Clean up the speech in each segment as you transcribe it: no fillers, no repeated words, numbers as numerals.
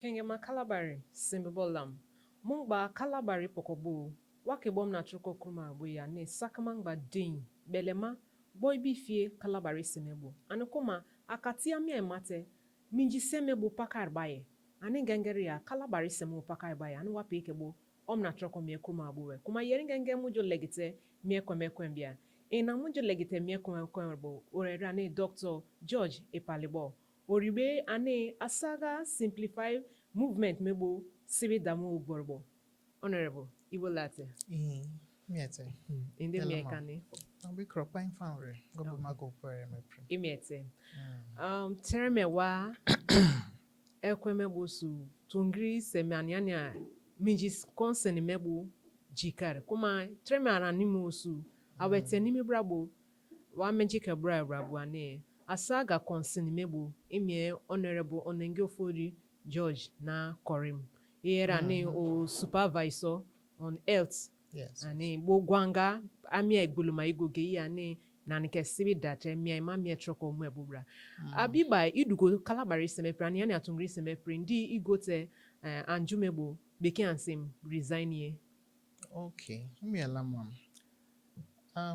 Kengema Kalabari, Simbibolam. Mungba Kalabari Pokobu, Wakebom na Choko Kuma Buya, ne Sakamangba Din, Belema, Boy Bifie, Kalabari Semebo. Anukuma, Akatia Mia Mate, Minji Semebo Pakar Baye. Ane Gangeria, Kalabari Semu Pakar Baye, Anu Wapekebo, Omna Choko Mie Kuma Bue. Kuma Yeringange Mujo Legite, Mie Kwembekwembia. Ina Mujo Legite Mie Kwembekwembo, Orerane Dr. George Ipalibo. Oribe ane asaga simplify movement mebo sibi damu borbo. Honorable, Iwo Latte. Miete. Inde Hello, ma'am. miekane. I'll be cropping foundry. Go Okay. be my go for me. Imiete. Tereme wa ekwe mebo su tungri semaniani a minjis konsen mebo jikar. Kuma tereme aranimu su awete nimi brabo wa menjike brabo ane asaga konsen mebo imie Honorable Onenge Ofori George na Korim. Era ne o supervisor on health. Yes. Ane bo gwanga amia igbuluma igoge ya ne na nke sibi dache mia ima mia troko mu ebubra. Abiba idugo Kalabari semepra ni ani atungri semepra ndi igote anjumebo beki ansim resign ye. Okay. Me allow, ma'am.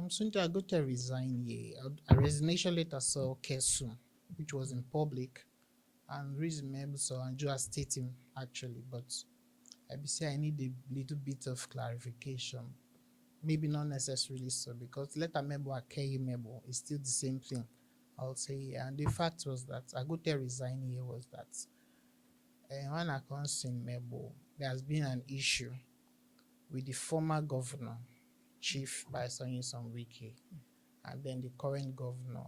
Soon I got to resign ye. A resignation letter saw Kesu, which was in public, and resume so and just stating actually, but I be say I need a little bit of clarification. Maybe not necessarily so, because letter memo and K memo is still the same thing. I'll say, and the fact was that I got to resign here was that when I consume memo, there has been an issue with the former governor, Chief Bison Wike, and then the current governor,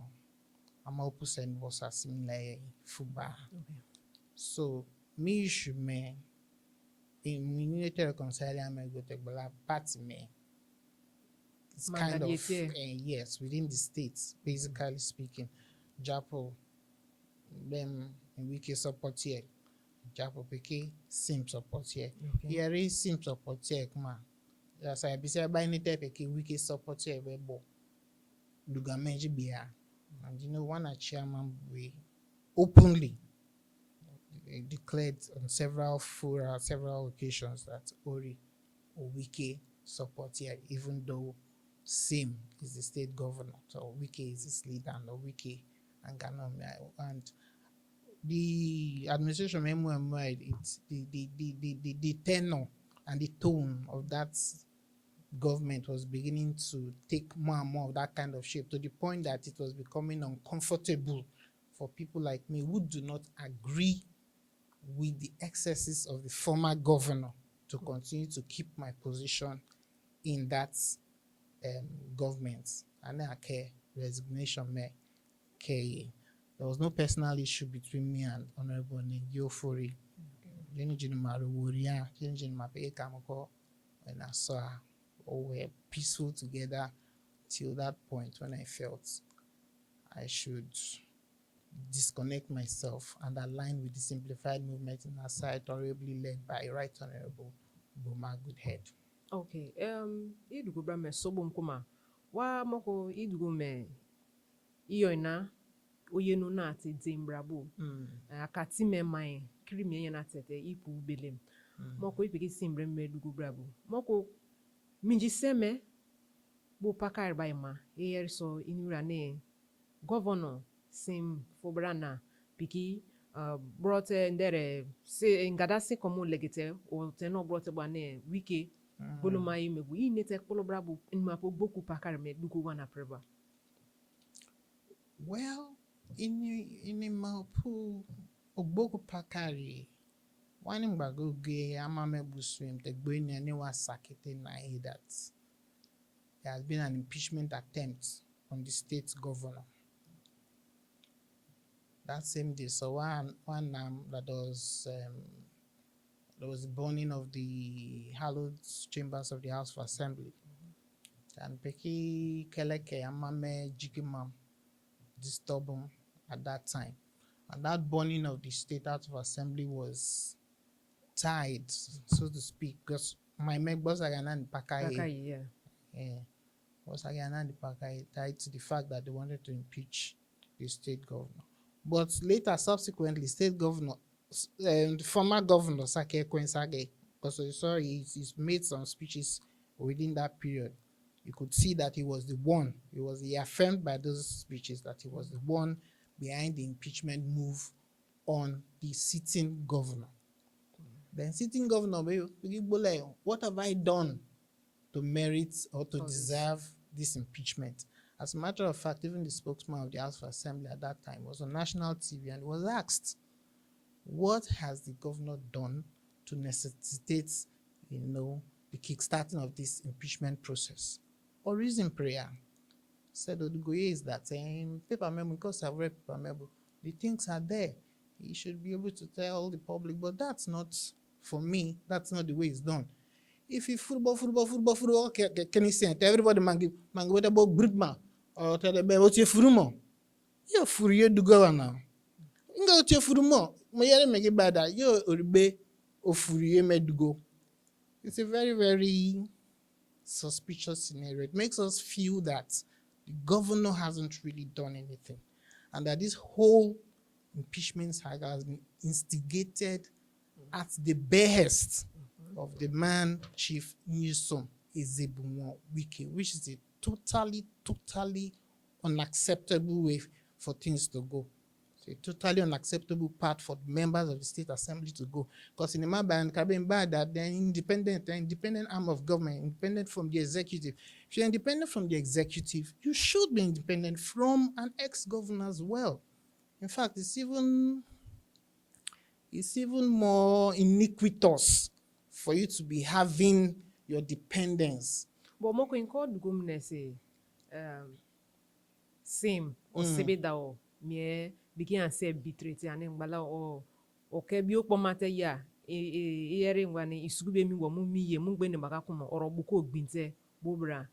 Amalpu Sen was a similar Fuba. So, me issue me, in we need to reconcile me go to Bala party me. It's kind of yes, within the states, basically speaking. Japo, them in Wiki support here. Japo Peke, sim support here. Here is sim support here, ma. That's why I be say by any type Peke Wiki support here, webo. Dugamenji Bia. And you know, one a chairman we openly declared on several occasions that Ori or Wiki support here, even though Sim is the state governor, so Wiki is his leader, and Wiki and Ghana, and the administration it's the tenor and the tone of that government was beginning to take more and more of that kind of shape, to the point that it was becoming uncomfortable for people like me who do not agree with the excesses of the former governor to continue to keep my position in that government. And then I care resignation me care. There was no personal issue between me and Honorable Negiofori. When I saw her, all were peaceful together till that point when I felt I should disconnect myself and align with the simplified movement in our side, honorably led by Right Honorable Boma Goodhead. Okay. Idugo bra me sobo mkuma. Wa moko idugo me iyo na oyenu na ati dimbrabo. Akati me mai krimi ye na tete ipu belem. Moko ipiki simbre me dugo brabo. Moko minji seme bo pakar ba ima. Eyer so inura ne governor sim fobrana piki brote ndere se ngadasi komu legite o teno brote bane Wike boloma imegu inete kolobrabo inmapo boku pakar me dugo wana preba. Well, in Mapu Ogboku Pakari, one bagoge amame buswim the going anywhere sakete na that there has been an impeachment attempt on the state governor. That same day, so one that was there was the burning of the hallowed chambers of the House of Assembly. And Peki Keleke Amame Jikimam disturbed him at that time. And that burning of the State House of Assembly was tied, so to speak, because my meg was again Pakai, was again tied to the fact that they wanted to impeach the state governor. But later, subsequently, state governor the former governor Sake Kwensage, because you saw he's made some speeches within that period. You could see that he was the one. He affirmed by those speeches that he was the one behind the impeachment move on the sitting governor. Then sitting governor, what have I done to merit or to deserve this impeachment? As a matter of fact, even the spokesman of the House of Assembly at that time was on national TV and was asked, what has the governor done to necessitate, the kickstarting of this impeachment process? Or reason prayer. Said Odugoye is that paper memo, because I've read paper memo, the things are there. He should be able to tell the public, but that's not, for me, that's not the way it's done. If you football, can you say everybody man what about Brutma or tell them what you furumo? You're furious to go now. Go to your furumo. Mayere make it bad. You're urbe or furious med go. It's a very, very suspicious scenario. It makes us feel that the governor hasn't really done anything, and that this whole impeachment saga has been instigated at the behest of the man Chief Newsom Ezebunwo Wike, which is a totally unacceptable way for things to go. It's a totally unacceptable path for members of the State Assembly to go. Because in the Maban, that they're independent arm of government, independent from the executive. If you're independent from the executive, you should be independent from an ex-governor as well. In fact, it's even more iniquitous for you to be having your dependence. But moko in called gumne say same or sebeda or me begin and say betrayal and bala or okay bi okpomate ya ere ngwane isugube mi wo mu miye mu gbe ne maka kuma oro buko gbinte bobra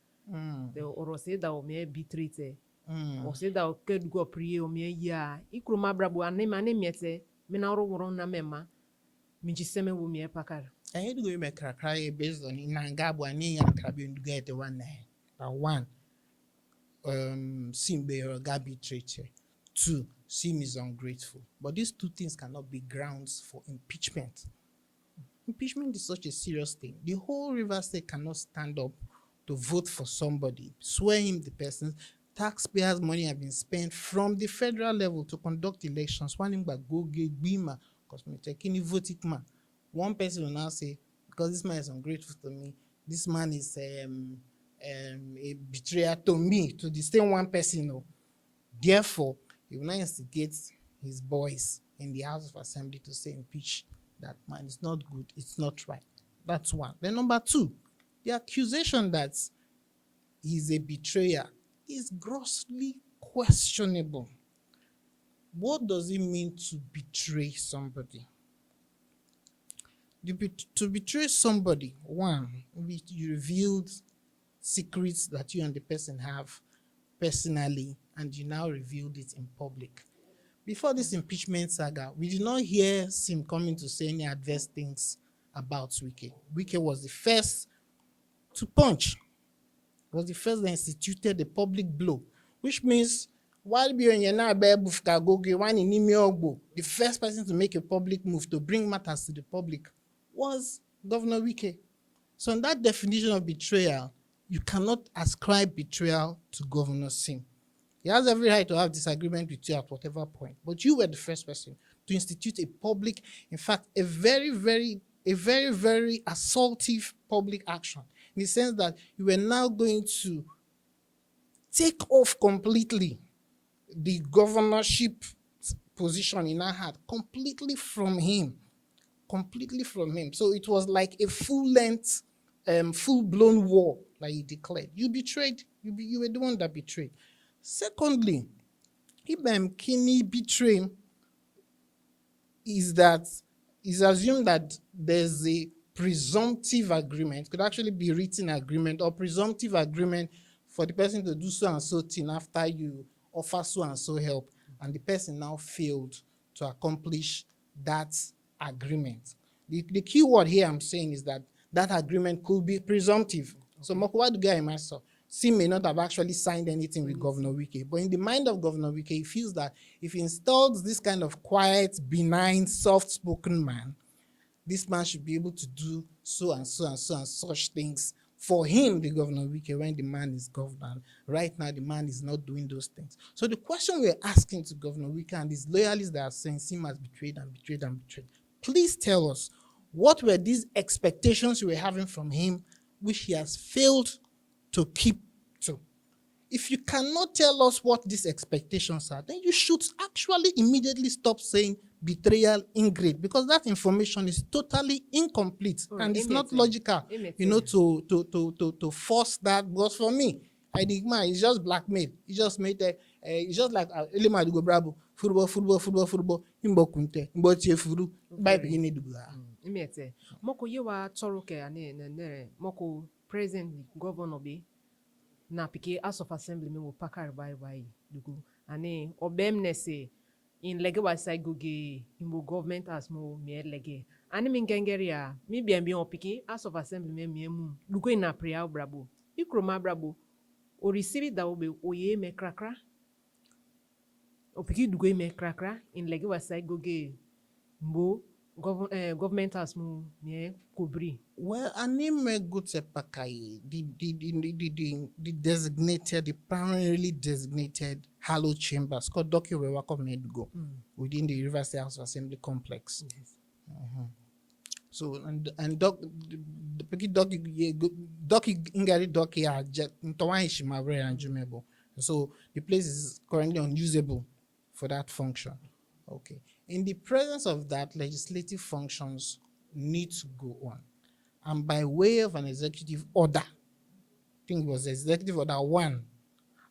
the oro say that o me betrayal o say that o kedugo priye o me ya ikroma brabo ane miete me na oro woro na mema mi jiseme wo me pakar. I had to go make cry based on Inangabu and Yakrabi to get the one. Simbe or Gabi traitor. 2, Sim is ungrateful. But these two things cannot be grounds for impeachment. Impeachment is such a serious thing. The whole River State cannot stand up to vote for somebody, swear him the person. Taxpayers' money have been spent from the federal level to conduct elections. One thing but go get Bima, because me taking vote it man. One person will now say, because this man is ungrateful to me, this man is a betrayer to me, to the same one person. Therefore, he will now instigate his boys in the House of Assembly to say impeach that man. It's not good. It's not right. That's one. Then number 2, the accusation that he's a betrayer is grossly questionable. What does it mean to betray somebody? To betray somebody, 1, you revealed secrets that you and the person have personally, and you now revealed it in public. Before this impeachment saga, we did not hear Sim coming to say any adverse things about Wike. Wike was the first to punch, was the first that instituted the public blow, which means the first person to make a public move to bring matters to the public was Governor Wike. So in that definition of betrayal, you cannot ascribe betrayal to Governor Sim. He has every right to have disagreement with you at whatever point, but you were the first person to institute a public, in fact, a very, very assaultive public action, in the sense that you were now going to take off completely the governorship position he now had completely from him. So it was like a full-length, full-blown war that he declared. You betrayed. You were the one that betrayed. Secondly, Ibem Kini betraying is assumed that there's a presumptive agreement, could actually be written agreement or presumptive agreement for the person to do so and so thing after you offer so and so help, and the person now failed to accomplish that agreement. The key word here I'm saying is that agreement could be presumptive. So Mokwadu guy myself. Sim may not have actually signed anything with Governor Wike, but in the mind of Governor Wike, he feels that if he installs this kind of quiet, benign, soft-spoken man, this man should be able to do so and so and so and such things for him, the Governor Wike, when the man is governor. Right now, the man is not doing those things. So the question we're asking to Governor Wike and his loyalists that are saying Sim has betrayed and betrayed and betrayed, please tell us, what were these expectations you were having from him, which he has failed to keep to? If you cannot tell us what these expectations are, then you should actually immediately stop saying betrayal, ingrate, because that information is totally incomplete and it's not logical, to force that. Because for me, I think man, it's just blackmail. It's just made it's just like Elema Dugo Bravo, football, Imbo Kunte, Imbo Chefuru, by beginning Dugla. Imete. Moko yewa toroke ane moko presently governor be na pike House of Assembly me wo pakar bai dugu ane obem nese in lege wasai goge imbo government as mo me lege ane min gengeria mi bien opiki House of Assembly me mu dugu ina prayer brabo ikroma brabo o receive da obe oye me krakra opiki dugu me krakra in lege wasai goge mbo government as mo me kobri. Well, anime Gute Pakai, the designated, the primarily designated hallowed chambers called Doki Rewako Medgo within the University House of Assembly complex. Yes. So and Doki Ingari Doki are Ntawai Shimabre and Jumebo. So the place is currently unusable for that function. Okay. In the presence of that, legislative functions need to go on. And by way of an executive order, I think it was executive order 1,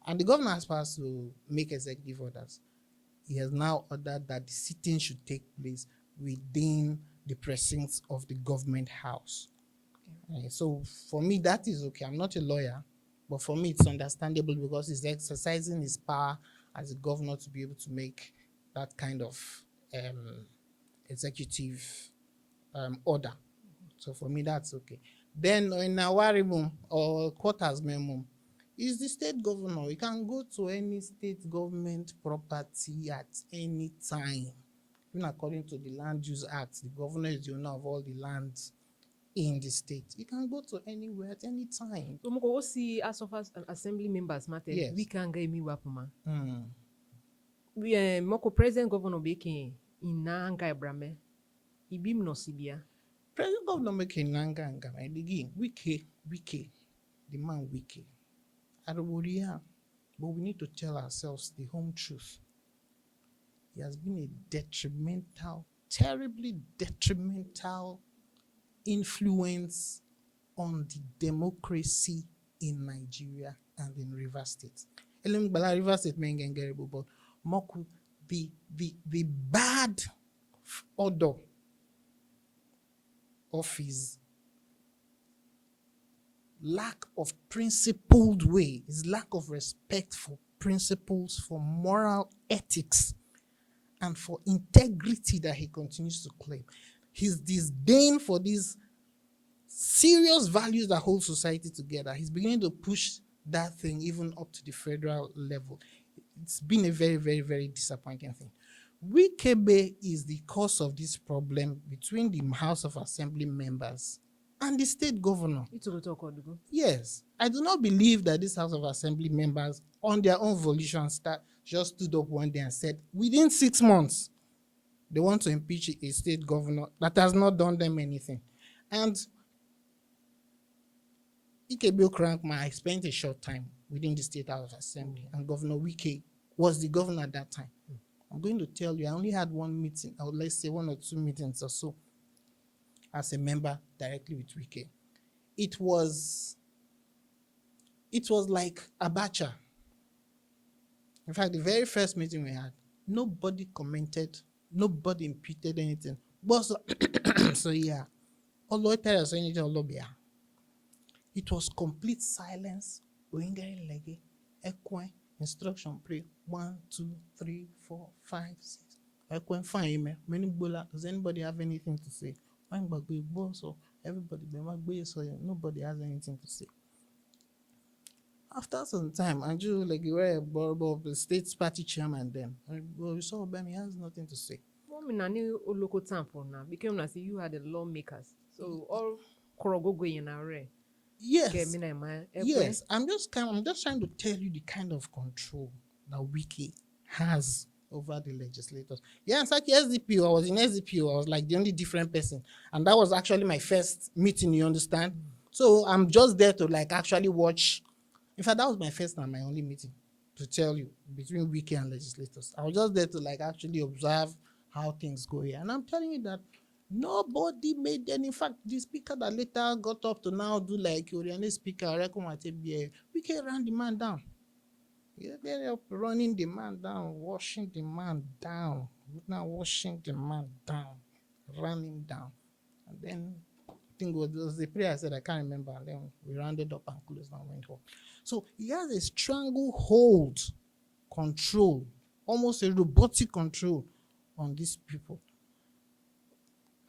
and the governor has passed to make executive orders. He has now ordered that the sitting should take place within the precincts of the government house. Okay. So for me, that is okay. I'm not a lawyer, but for me, it's understandable because he's exercising his power as a governor to be able to make that kind of executive order. So for me, that's okay. Then in Awarimo or quarters memo, is the state governor. You can go to any state government property at any time. Even according to the Land Use Act, the governor is the owner of all the lands in the state. You can go to anywhere at any time. So moko see House of Assembly members matter. Yes. We can get me wapuma. Mm. We moko president governor beke ina anga Abrame. Ibim no sibia. President Governor making Nanga and again, Wike, the man Wike. Aruburia, but we need to tell ourselves the home truth. He has been a detrimental, terribly detrimental influence on the democracy in Nigeria and in Rivers State. Rivers State mengengerebo, but Moku, the bad odor of his lack of principled way, his lack of respect for principles, for moral ethics, and for integrity that he continues to claim. His disdain for these serious values that hold society together, he's beginning to push that thing even up to the federal level. It's been a very, very, very disappointing thing. Wikebe is the cause of this problem between the House of Assembly members and the state governor. Yes, I do not believe that this House of Assembly members, on their own volition, just stood up one day and said, within 6 months, they want to impeach a state governor that has not done them anything. And Ikebe Krankma, I spent a short time within the State House of Assembly, and Governor Wike was the governor at that time. I'm going to tell you, I only had one meeting, or let's say 1 or 2 meetings or so, as a member directly with Wike. It was like Abacha. In fact, the very first meeting we had, nobody commented, nobody imputed anything. But so yeah, it was complete silence. Instruction pray 1, 2, 3, 4, 5, 6. Does anybody have anything to say? Everybody, nobody has anything to say. After some time, Andrew, like you were a board the state party chairman then. Well, we saw Obama, he has nothing to say. Woman na ni local temple now became na say you are the lawmakers. So all korogogo in our get Yes, me na my yes. I'm just trying to tell you the kind of control that Wiki has over the legislators. Yeah, it's like SDPO. I was in SDPO. I was like the only different person, and that was actually my first meeting. You understand? So I'm just there to like actually watch. In fact, that was my first and my only meeting, to tell you, between Wiki and legislators. I was just there to like actually observe how things go here, and I'm telling you that nobody made any. In fact, the speaker that later got up to now do like Oriane speaker, Wiki ran the man down. Yeah, they're running the man down, washing the man down, now washing the man down, ran him down. And then I think it was the prayer I said, I can't remember. And then we rounded up and closed and went home. So he has a stranglehold control, almost a robotic control on these people.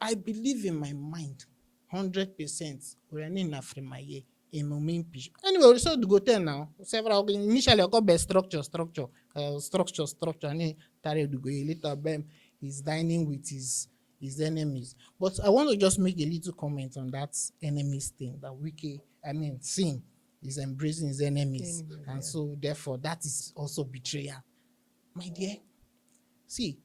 I believe in my mind, 100%. We're in Afrimaye. Anyway, we saw the go tell now. Several initially I got best structure, and then Tare to go later. Bam, he's dining with his enemies. But I want to just make a little comment on that enemies thing. That Sim is embracing his enemies, and so therefore that is also betrayal. My dear, see,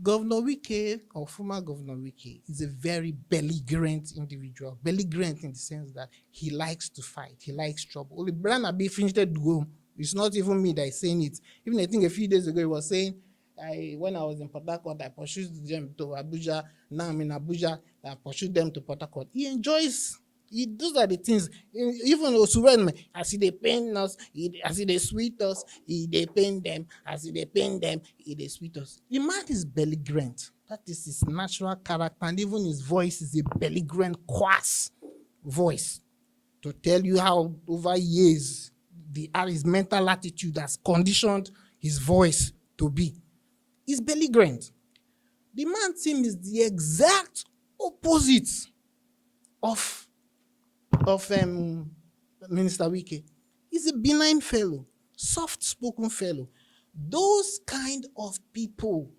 Governor Wike or former Governor Wike is a very belligerent individual. Belligerent in the sense that he likes to fight, he likes trouble. Only Brian Abi finished to go. It's not even me that is saying it. Even I think a few days ago he was saying, when I was in Port Harcourt, I pursued them to Abuja. Now I'm in Abuja, I pursued them to Port Harcourt. He enjoys. Those are the things. Even Osuwen, as they pain us, as they sweet us, they pain them. As they pain them, they sweet us. The man is belligerent. That is his natural character, and even his voice is a belligerent, quass voice to tell you how over years his mental attitude has conditioned his voice to be. He's belligerent. The man team is the exact opposite of Minister Wike. He's a benign fellow, soft-spoken fellow. Those kind of people,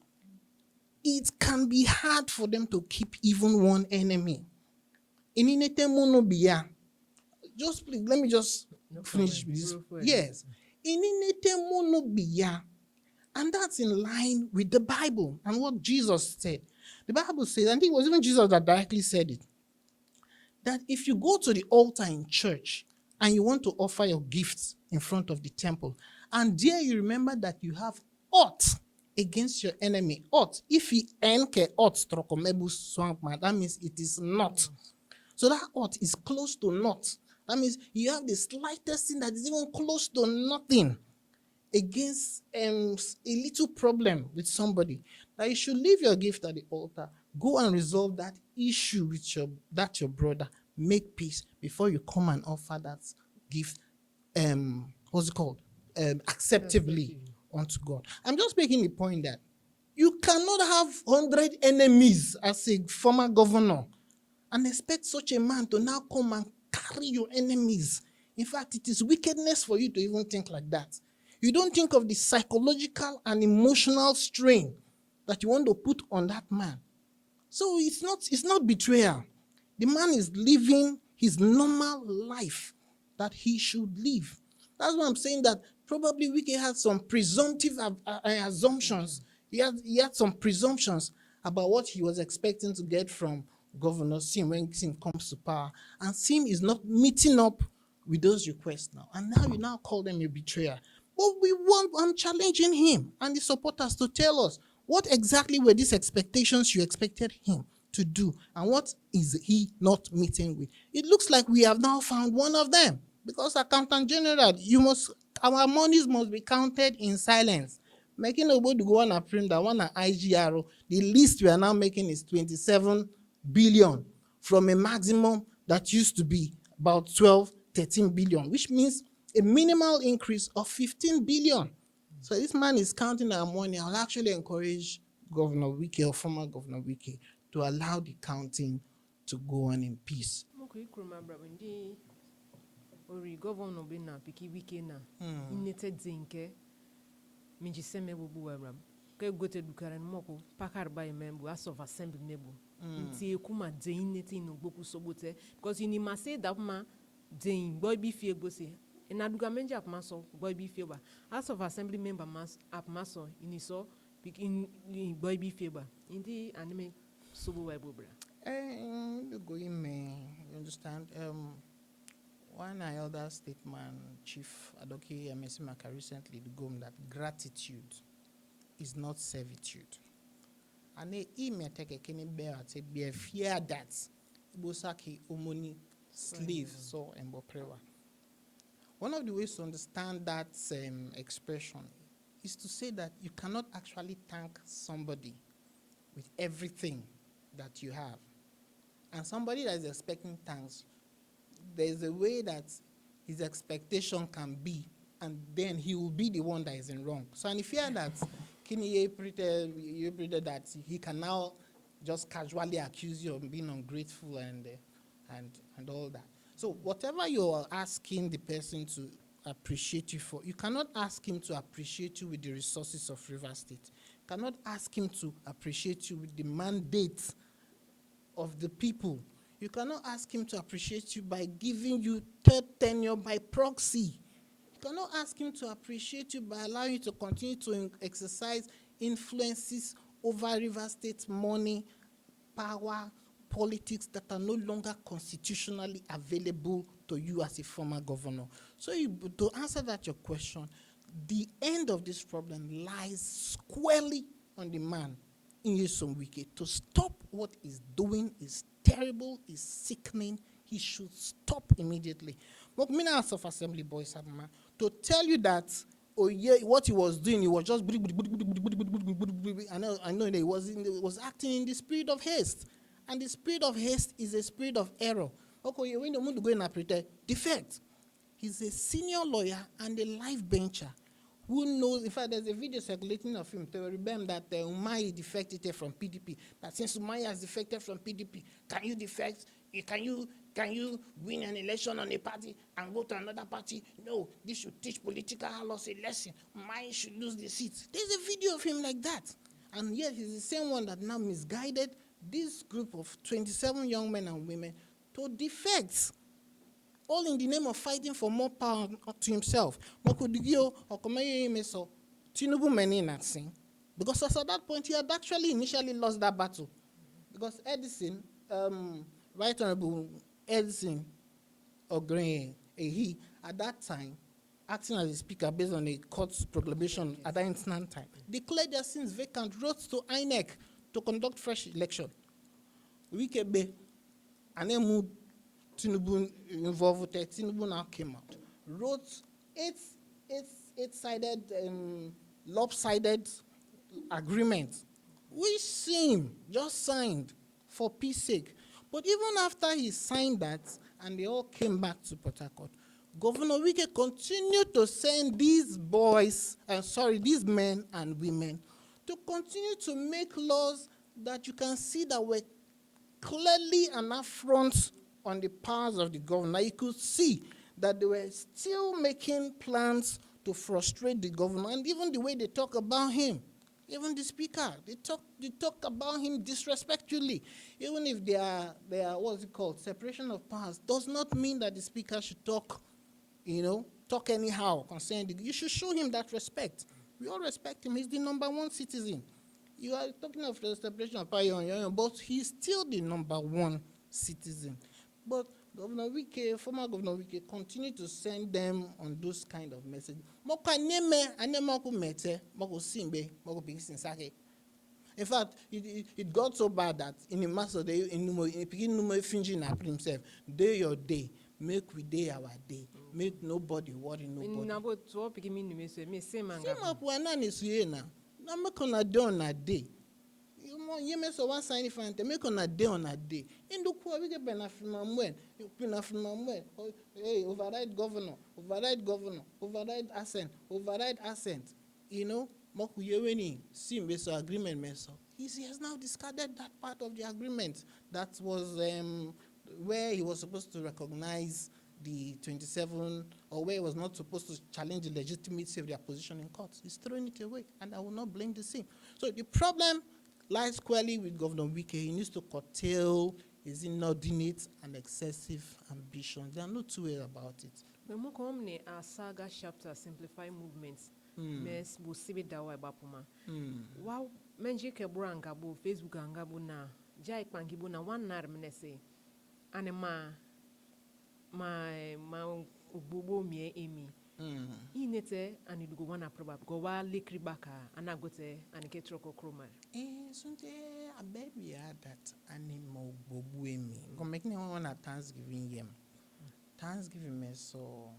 it can be hard for them to keep even one enemy. Just please, let me just finish with this. Yes. And that's in line with the Bible and what Jesus said. The Bible says, I think it was even Jesus that directly said it, that if you go to the altar in church and you want to offer your gifts in front of the temple, and there you remember that you have ought against your enemy, ought, if he enke ought strokomebus swampman, that means it is not. So that ought is close to not. That means you have the slightest thing that is even close to nothing against a little problem with somebody, that you should leave your gift at the altar, go and resolve that issue with your brother, make peace before you come and offer that gift, acceptably unto God. I'm just making the point that you cannot have 100 enemies as a former governor and expect such a man to now come and carry your enemies. In fact, it is wickedness for you to even think like that. You don't think of the psychological and emotional strain that you want to put on that man. So it's not betrayal. The man is living his normal life that he should live. That's why I'm saying that probably Wike had some presumptive assumptions. He had some presumptions about what he was expecting to get from Governor Sim when Sim comes to power. And Sim is not meeting up with those requests now. And now you now call them a betrayer. But I'm challenging him and the supporters to tell us what exactly were these expectations you expected him to do, and what is he not meeting with. It looks like we have now found one of them, because Accountant General, our monies must be counted in silence. Making nobody go on a print that one at IGRO, the least we are now making is 27 billion from a maximum that used to be about 12, 13 billion, which means a minimal increase of 15 billion. So this man is counting our money. I'll actually encourage Governor Wike or former Governor Wike to allow the counting to go on in peace. ori governor be na piki Wike na Hmm. inete zinke minji seme bubu waram ke gote dukaren moko pakar ba membu House of Assembly nebu nti ekuma dein nete ino gboku sobote because you must say that ma dein boy bi fie gbose ina duga menja apmaso boy bi fie ba House of Assembly member mas apmaso iniso in boy bi fie ba indi anime sobo wa bobra You go in me, you understand? One elder statesman, Chief Adoke Emesimaka, recently go that gratitude is not servitude. And he may take a kenny bear at be a fear that Bosaki Omoni slave so and Boprewa. One of the ways to understand that expression is to say that you cannot actually thank somebody with everything that you have. And somebody that is expecting thanks, there's a way that his expectation can be, and then he will be the one that is in wrong. So, and if you hear that, Kini pretend that he can now just casually accuse you of being ungrateful and all that. So, whatever you are asking the person to appreciate you for, you cannot ask him to appreciate you with the resources of River State. You cannot ask him to appreciate you with the mandate of the people. You cannot ask him to appreciate you by giving you third tenure by proxy. You cannot ask him to appreciate you by allowing you to continue to exercise influences over River State money, power, politics that are no longer constitutionally available to you as a former governor. So to answer that your question, the end of this problem lies squarely on the man in Nyesom Wike. To stop what he's doing is terrible, is sickening. He should stop immediately. But Mina House of Assembly boys, to tell you that what he was doing, he was just I know that he was acting in the spirit of haste. And the spirit of haste is a spirit of error. Okay, when you want to go and pretend defect. He's a senior lawyer and a life bencher who knows. In fact, there's a video circulating of him to remember that Umahi defected from PDP. That since Umahi has defected from PDP, can you defect? Can you win an election on a party and go to another party? No, this should teach political laws a lesson. Umahi should lose the seat. There's a video of him like that. And yet he's the same one that now misguided this group of 27 young men and women to defect, all in the name of fighting for more power to himself. Tinubu many not sing. Because as at that point, he had actually initially lost that battle. Because Edison, Right Honorable Edison Ogren, he, at that time, acting as a speaker based on a court's proclamation at that instant time, declared their sins vacant, wrote to INEC to conduct fresh election. Wike Be, and then moved Tinubu involved with it. Tinubu now came out, wrote eight-sided, lopsided agreement, which seemed just signed for peace sake. But even after he signed that, and they all came back to Port Harcourt, Governor Wike continued to send these these men and women, to continue to make laws that you can see that were clearly an affront on the powers of the governor. You could see that they were still making plans to frustrate the governor, and even the way they talk about him, even the speaker, they talk about him disrespectfully. Even if they are what's it called, separation of powers, does not mean that the speaker should talk anyhow concerning you should show him that respect. We all respect him. He's the number one citizen. You are talking of the separation of power, but he's still the number one citizen. But Governor Wike, former Governor Wike, continued to send them on those kind of messages. In fact, it got so bad that in the master day, in beginning fingering at himself, day your day, make we day our day, make nobody worry nobody. Same up when none is here now. Now make on a day on a day. You may so one sign if I make on a day on a day. In the poor we get benefit from when you pin from when override governor, override assent. You know, Moku Yeweni, Sim Beso agreement meso. He has now discarded that part of the agreement that was where he was supposed to recognize the 27, or where he was not supposed to challenge the legitimacy of their position in court. He's throwing it away, and I will not blame the same. So the problem lies squarely with Governor Wike. He needs to curtail his inordinate and excessive ambitions. There are no two ways about it. Memo komne a saga chapter simplify movements. Mes bo sibe dawa bapuma. Wow, menji kebura ngabo Facebook ngabo na jai pangibo na one nar menese. Ane ma ubobo mie emi. Inete ani dugo wana probab go wa lekri baka anagote anike troko kromar. Sunte a baby had that animal bobu emi. Go make me one at Thanksgiving yem. Thanksgiving, so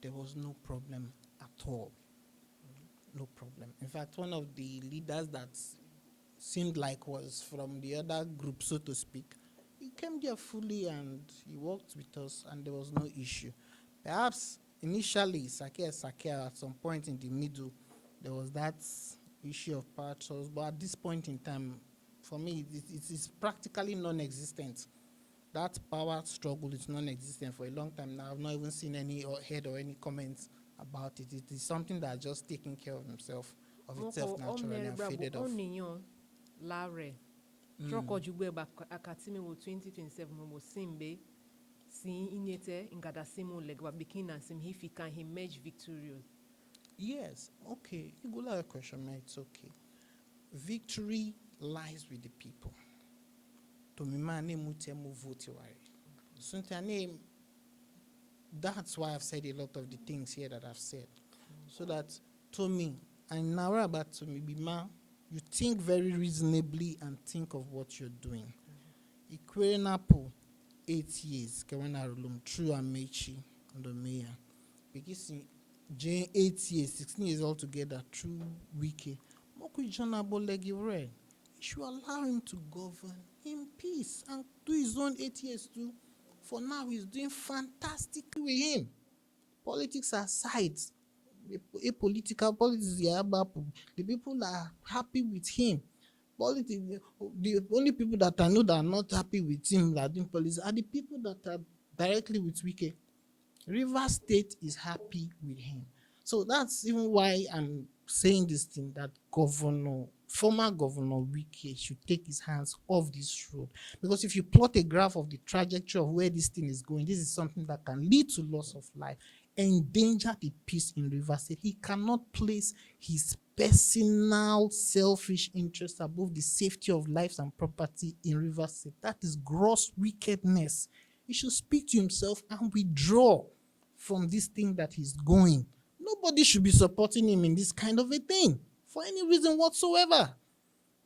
there was no problem at all. No problem. In fact, one of the leaders that seemed like was from the other group, so to speak, he came there fully and he worked with us, and there was no issue. Perhaps initially, Sake at some point in the middle, there was that issue of power trust, but at this point in time, for me, it is practically non-existent. That power struggle is non-existent for a long time now. I've not even seen any or heard or any comments about it. It is something that just taking care of itself naturally and faded off. Lare. Troko jugbe ba akatime wo 2027 mo simbe si inete ngada simo legwa bikina sim he emerge victorious. Yes, okay. You go like a question, man. It's okay. Victory lies with the people. To me, man, vote. That's why I've said a lot of the things here that I've said. So that to me, and now about to me, you think very reasonably and think of what you're doing. Ikwerenapo 8 years, true Amechi and the mayor. Because in 8 years, 16 years altogether, true Wike. Moku Jonabo Legire. You should allow him to govern in peace and do his own 8 years too. For now, he's doing fantastically with him. Politics aside, politics, the people that are happy with him. Politics, the only people that I know that are not happy with him that doing politics are the people that are directly with Wike. Rivers State is happy with him. So that's even why I'm saying this thing, that former Governor Wike should take his hands off this road. Because if you plot a graph of the trajectory of where this thing is going, this is something that can lead to loss of life, endanger the peace in Rivers State. He cannot place his personal selfish interests above the safety of lives and property in Rivers State. That is gross wickedness. He should speak to himself and withdraw from this thing that he's going. Nobody should be supporting him in this kind of a thing for any reason whatsoever.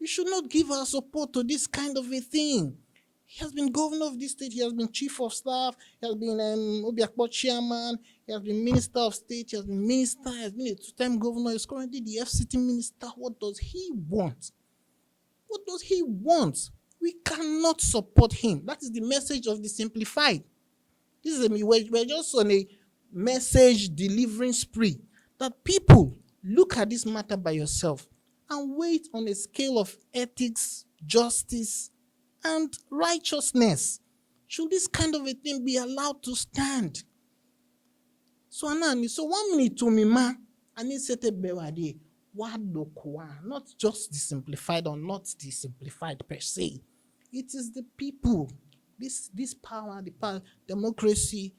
We should not give our support to this kind of a thing. He has been governor of this state. He has been chief of staff. He has been Obiakpo chairman. He has been minister of state. He has been minister. He has been a two-time governor. He's currently the FCT minister. What does he want? What does he want? We cannot support him. That is the message of the Simplified. This is we're just on a message delivering spree, that people look at this matter by yourself and wait on a scale of ethics, justice, and righteousness. Should this kind of a thing be allowed to stand? So 1 minute to me, ma, I need to say not just the Simplified or not the Simplified per se. It is the people. This power, the power, democracy,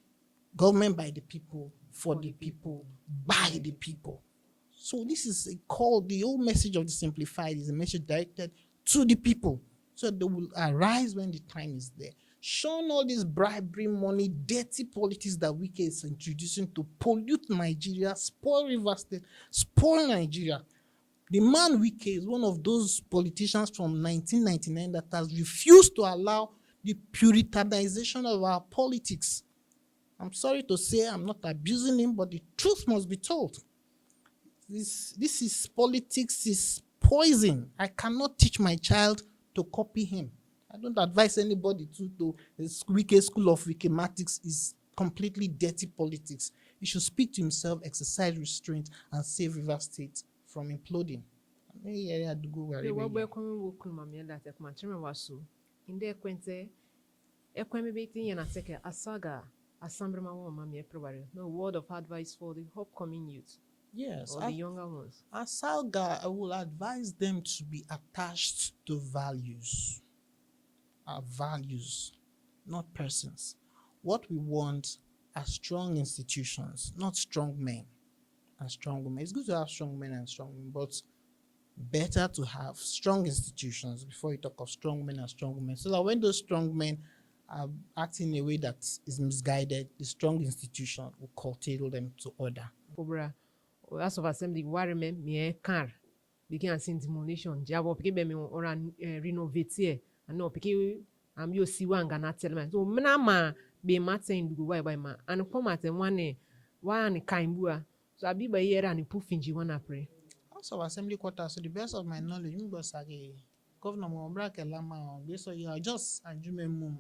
government by the people, for the people, by the people. So this is a call. The whole message of the Simplified is a message directed to the people, so they will arise when the time is there. Shun all this bribery money, dirty politics that Wike is introducing to pollute Nigeria, spoil Rivers State, spoil Nigeria. The man Wike is one of those politicians from 1999 that has refused to allow the puritanization of our politics. I'm sorry to say I'm not abusing him, but the truth must be told. This is politics, is poison. I cannot teach my child to copy him. I don't advise anybody to this Wike school of Wikematics is completely dirty politics. He should speak to himself, exercise restraint, and save Rivers State from imploding. Asaga Assembly ma wo mama everybody. No word of advice for the upcoming youth Yes, or the younger ones. as Salga, I will advise them to be attached to values. Our values, not persons. What we want are strong institutions, not strong men and strong women. It's good to have strong men and strong women, but better to have strong institutions before you talk of strong men and strong women. So that when those strong men are acting in a way that is misguided, the strong institution will curtail them to order. Obra House of Assembly ware me car begin as demolition jabo piki be me ora renovate e ana piki am yo si wanga na tell me so mna ma be maten dugu why ma and come at one one kind bua so abi ba yere and pufinji wana pray. House of Assembly quarters, to the best of my knowledge, me go say Governor Mwambra Kelama, so you are just Ajume Mum,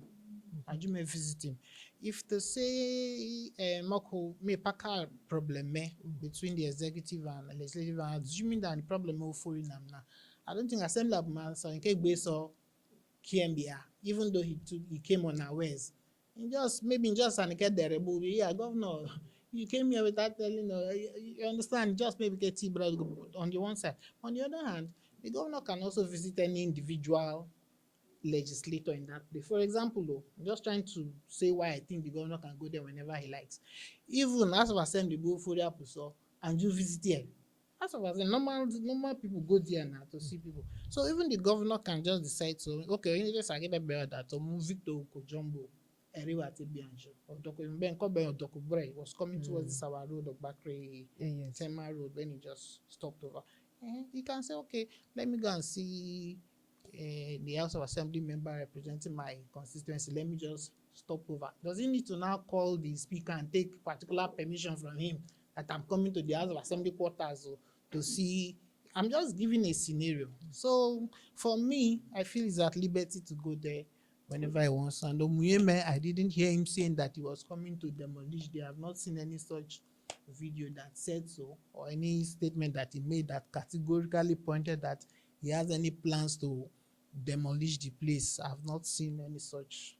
Ajume visit him. If they say Moko me paka problem between the executive and legislative, and assuming that the problem will fall in them now, I don't think Assembly of Man so in case based on KMBR, even though he came unawares, and just maybe just and get the remove. Yeah, Governor, you came here without telling. You understand? Just maybe get tea bread on the one side. On the other hand, the governor can also visit any individual legislator in that place. For example, though, I'm just trying to say why I think the governor can go there whenever he likes. Even as of Assembly go for the Apuso and you visit here. As of Assembly, normal people go there now to see people. So even the governor can just decide to okay, you just get a better that to move Victor Kojumbo. Eriwa Tibianjo or Doko Benkobe or Doko Bray was coming towards this our road of Bakri Yes. Tema Road when he just stopped over. You can say, okay, let me go and see the House of Assembly member representing my constituency. Let me just stop over. Does he need to now call the speaker and take particular permission from him that I'm coming to the House of Assembly quarters to see? I'm just giving a scenario. So for me, I feel he's at liberty to go there whenever he wants. And Omuyeme, I didn't hear him saying that he was coming to demolish. They have not seen any such video that said so, or any statement that he made that categorically pointed that he has any plans to demolish the place. I have not seen any such